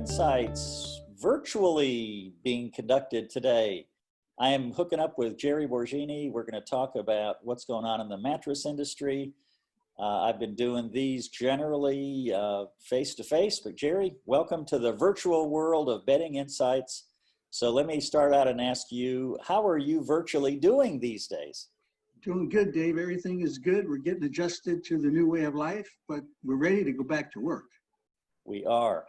Insights virtually being conducted today. I am hooking up with Jerry Borreggine. We're going to talk about what's going on in the mattress industry. I've been doing these generally face-to-face, but Jerry, welcome to the virtual world of Bedding Insights. So let me start out and ask you, how are you virtually doing these days? Doing good, Dave. Everything is good. We're getting adjusted to the new way of life, but we're ready to go back to work. We are.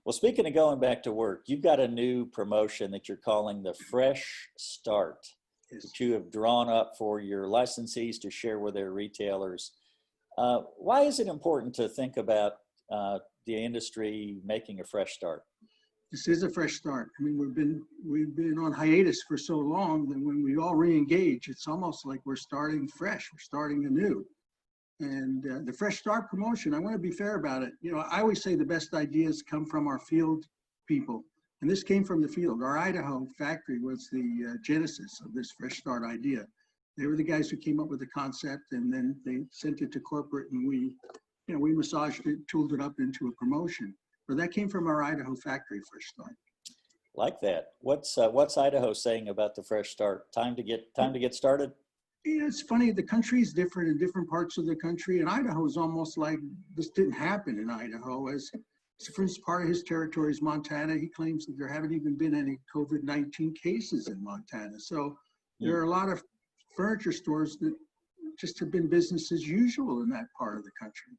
Well, speaking of going back to work, you've got a new promotion that you're calling the Fresh Start, Yes. that you have drawn up for your licensees to share with their retailers. Why is it important to think about the industry making a fresh start? This is a fresh start. I mean, we've been on hiatus for so long that when we all re-engage, it's almost like we're starting fresh. We're starting anew. And the Fresh Start promotion, I want to be fair about it. You know, I always say the best ideas come from our field people. And this came from the field. Our Idaho factory was the genesis of this Fresh Start idea. They were the guys who came up with the concept, and then they sent it to corporate, and we massaged it, tooled it up into a promotion. But that came from our Idaho factory, Fresh Start. Like that. What's Idaho saying about the Fresh Start? Time to get started? Yeah, it's funny. The country is different in different parts of the country, and Idaho is almost like this didn't happen in Idaho. As for instance, part of his territory is Montana. He claims that there haven't even been any COVID-19 cases in Montana. So there are a lot of furniture stores that just have been business as usual in that part of the country.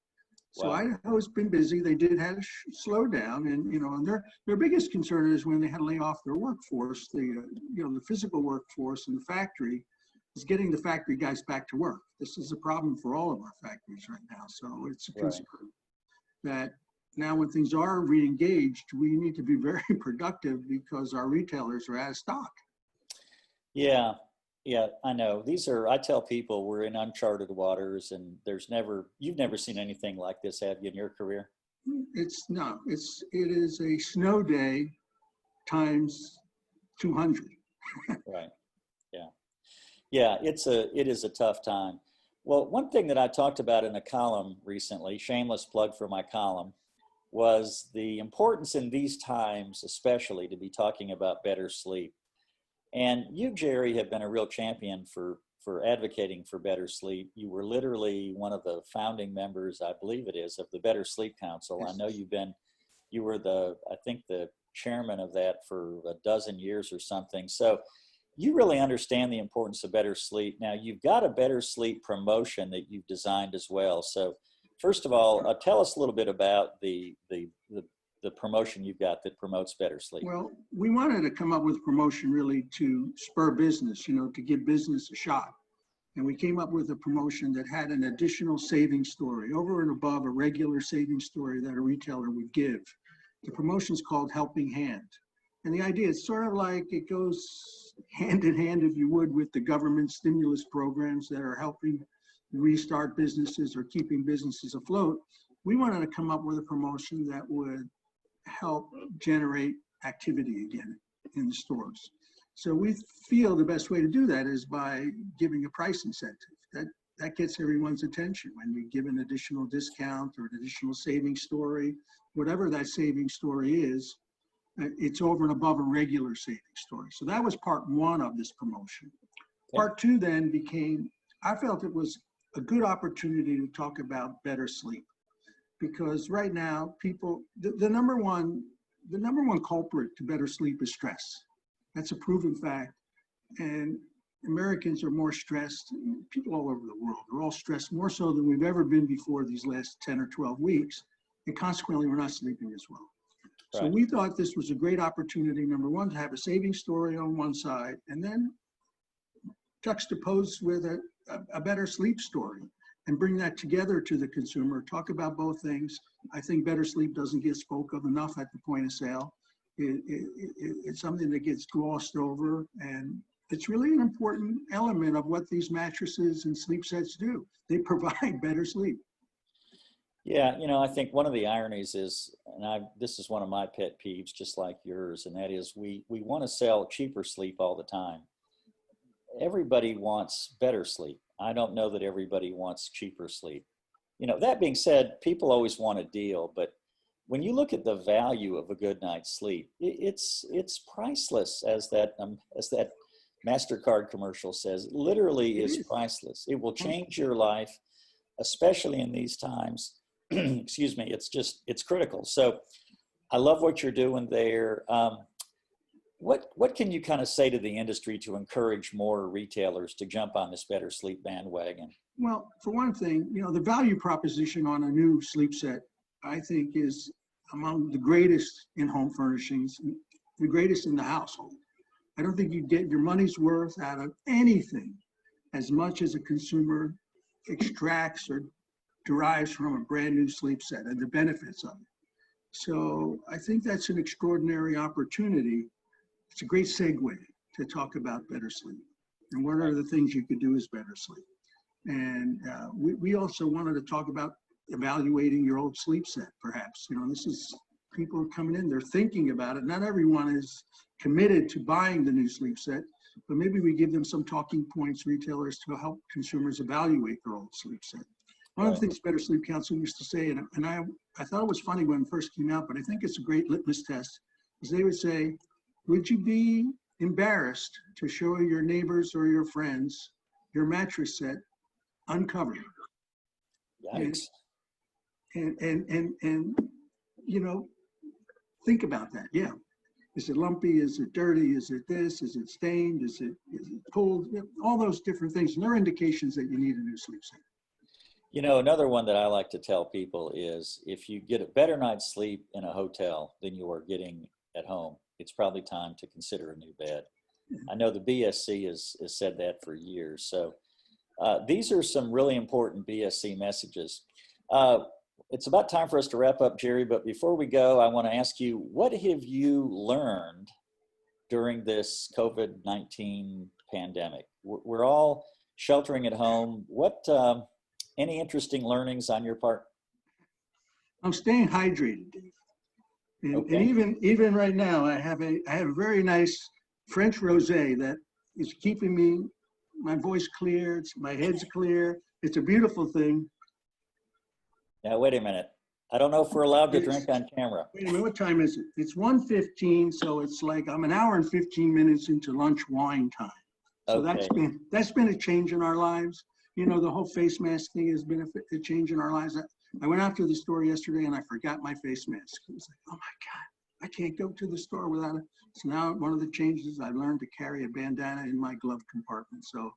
So Wow. Idaho's been busy. They did have a slowdown, and and their biggest concern is when they had to lay off their workforce, the physical workforce in the factory, is getting the factory guys back to work. This is a problem for all of our factories right now. So it's a concern that now when things are re-engaged, we need to be very productive because our retailers are out of stock. Yeah, I know. I tell people we're in uncharted waters, and you've never seen anything like this, have you, in your career? It is a snow day times 200. Right. Yeah, it is a tough time. Well, one thing that I talked about in a column recently, shameless plug for my column, was the importance in these times, especially, to be talking about better sleep. And you, Jerry, have been a real champion for advocating for better sleep. You were literally one of the founding members, I believe it is, of the Better Sleep Council. I know you were I think the chairman of that for a dozen years or something. So you really understand the importance of better sleep. Now, you've got a better sleep promotion that you've designed as well. So first of all, tell us a little bit about the promotion you've got that promotes better sleep. Well, we wanted to come up with a promotion really to spur business, to give business a shot. And we came up with a promotion that had an additional saving story over and above a regular saving story that a retailer would give. The promotion is called Helping Hand. And the idea is sort of like it goes hand in hand, if you would, with the government stimulus programs that are helping restart businesses or keeping businesses afloat. We wanted to come up with a promotion that would help generate activity again in the stores. So we feel the best way to do that is by giving a price incentive. That gets everyone's attention when you give an additional discount or an additional saving story, whatever that saving story is. It's over and above a regular saving story. So that was part one of this promotion. Part two then became, I felt it was a good opportunity to talk about better sleep. Because right now, people, the number one culprit to better sleep is stress. That's a proven fact. And Americans are more stressed. People all over the world are all stressed more so than we've ever been before these last 10 or 12 weeks. And consequently, we're not sleeping as well. So we thought this was a great opportunity, number one, to have a saving story on one side, and then juxtaposed with a better sleep story and bring that together to the consumer, talk about both things. I think better sleep doesn't get spoke of enough at the point of sale. It's something that gets glossed over, and it's really an important element of what these mattresses and sleep sets do. They provide better sleep. Yeah, I think one of the ironies is, and this is one of my pet peeves, just like yours, and that is we want to sell cheaper sleep all the time. Everybody wants better sleep. I don't know that everybody wants cheaper sleep. That being said, people always want a deal, but when you look at the value of a good night's sleep, it's priceless, as that MasterCard commercial says. It literally is priceless. It will change your life, especially in these times. Excuse me. It's critical. So I love what you're doing there. What can you kind of say to the industry to encourage more retailers to jump on this better sleep bandwagon? Well, for one thing, the value proposition on a new sleep set, I think, is among the greatest in home furnishings, the greatest in the household. I don't think you get your money's worth out of anything as much as a consumer extracts or derives from a brand new sleep set and the benefits of it. So I think that's an extraordinary opportunity. It's a great segue to talk about better sleep and what are the things you could do as better sleep. And we also wanted to talk about evaluating your old sleep set, perhaps. This is people are coming in, they're thinking about it. Not everyone is committed to buying the new sleep set, but maybe we give them some talking points, retailers, to help consumers evaluate their old sleep set. One of the things Better Sleep Council used to say, and I thought it was funny when it first came out, but I think it's a great litmus test, is they would say, would you be embarrassed to show your neighbors or your friends your mattress set uncovered? Yikes. And think about that. Yeah. Is it lumpy? Is it dirty? Is it this? Is it stained? Is it pulled? All those different things. And they're indications that you need a new sleep set. Another one that I like to tell people is if you get a better night's sleep in a hotel than you are getting at home, it's probably time to consider a new bed. I know the BSC has said that for years. So these are some really important BSC messages. It's about time for us to wrap up, Jerry, but before we go, I want to ask you, what have you learned during this COVID-19 pandemic? We're all sheltering at home. Any interesting learnings on your part? I'm staying hydrated, Dave. And even right now, I have a very nice French rosé that is keeping my voice clear. My head's clear. It's a beautiful thing. Now, wait a minute. I don't know if we're allowed to drink on camera. Wait a minute, what time is it? It's 1:15, so it's like I'm an hour and 15 minutes into lunch wine time. So okay. that's been a change in our lives. The whole face mask thing has been a change in our lives. I went out to the store yesterday and I forgot my face mask. It was like, oh my God, I can't go to the store without it. So now one of the changes, I've learned to carry a bandana in my glove compartment. So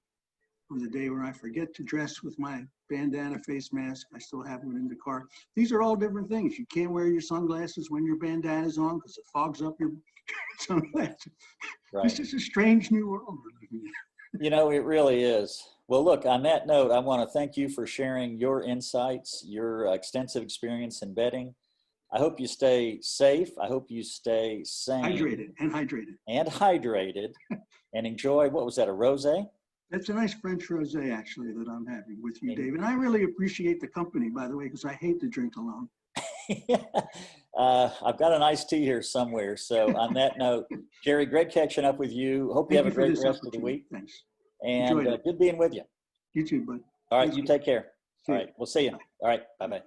on the day when I forget to dress with my bandana face mask, I still have one in the car. These are all different things. You can't wear your sunglasses when your bandana's on because it fogs up your sunglasses. Right. This is a strange new world we're living in. It really is. Well, look, on that note, I want to thank you for sharing your insights, your extensive experience in bedding. I hope you stay safe. I hope you stay sane. Hydrated. And enjoy, what was that, a rosé? That's a nice French rosé, actually, that I'm having with you, Dave. And I really appreciate the company, by the way, because I hate to drink alone. I've got an iced tea here somewhere. So on that note, Jerry, great catching up with you. Hope you have a great rest of the week. Thanks. And good being with you. You too, bud. All right, you take care. All right, we'll see you. All right, bye-bye.